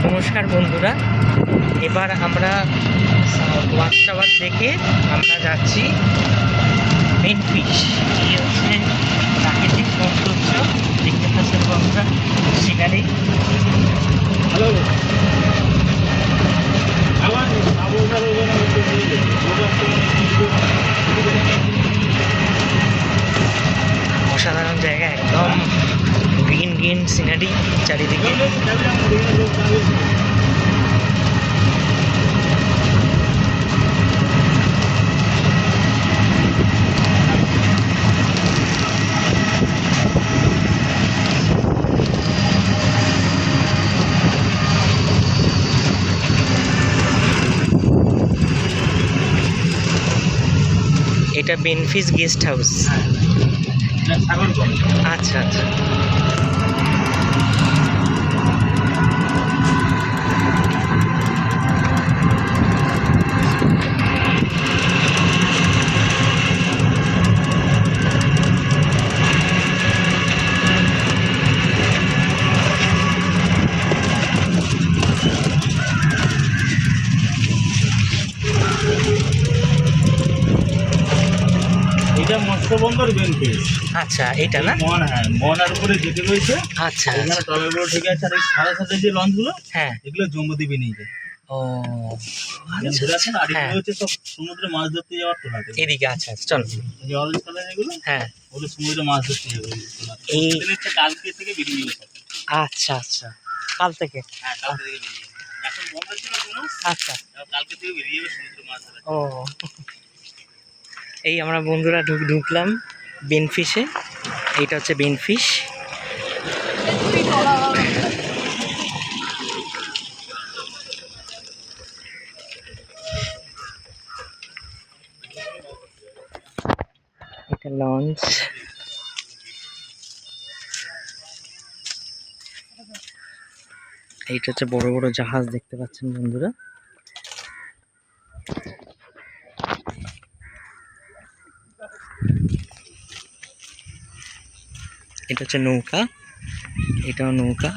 নমস্কার বন্ধুরা, এবার আমরা ওয়াচ টাওয়ার দেখে আমরা যাচ্ছি বেনফিশ। এই হচ্ছে প্রাকৃতিক সৌন্দর্য, দেখতে পাচ্ছেন বন্ধুরা, সিনারি। হ্যালো, অসাধারণ জায়গা, একদম গ্রিন গ্রিন সিনারি চারিদিকে। এটা বেনফিশ গেস্ট হাউস। আচ্ছা আচ্ছা, এটা মৎস্যবন্দর বেনফিশ। আচ্ছা, এটা না মনার উপরে যেতে রয়েছে। আচ্ছা, এখানে ট্রলারগুলো ঠিক আছে, আর এই সাথে সাথে যে লঞ্চগুলো, হ্যাঁ, এগুলো জম্মুদ্বীপে নিয়ে যায়। ও আচ্ছা, আর এগুলো হচ্ছে সব সমুদ্রে মাছ ধরতে যাওয়ার ট্রলার এদিকে। আচ্ছা আচ্ছা, চলো। এই যে অরেঞ্জ কালার এগুলো, হ্যাঁ, ওগুলো সমুদ্রে মাছ ধরতে যাবে। এই কালকে থেকে বেরিয়ে যাবে। আচ্ছা আচ্ছা, কাল থেকে? হ্যাঁ, কালকে থেকে বেরিয়ে যাবে। এখন বন্ধ ছিল কোনো। আচ্ছা, কালকে থেকে বেরিয়ে যাবে সমুদ্রে মাছ ধরা। ও, এই আমরা বন্ধুরা ঢুকলাম বেনফিশে। এইটা হচ্ছে বেনফিশ। এটা লঞ্চ। এইটা হচ্ছে বড় বড় জাহাজ, দেখতে পাচ্ছেন বন্ধুরা। এটা হচ্ছে নৌকা, এটাও নৌকা।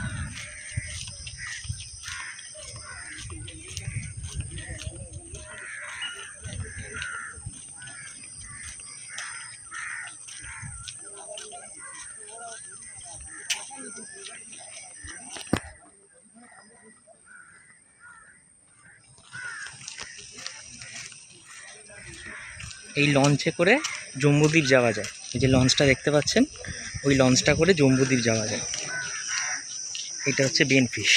এই লঞ্চে করে জম্বুদ্বীপ যাওয়া যায়। এই যে লঞ্চটা দেখতে পাচ্ছেন, ওই লঞ্চটা করে জম্বুদ্বীপ যাওয়া যায়। এটা হচ্ছে বেনফিশ।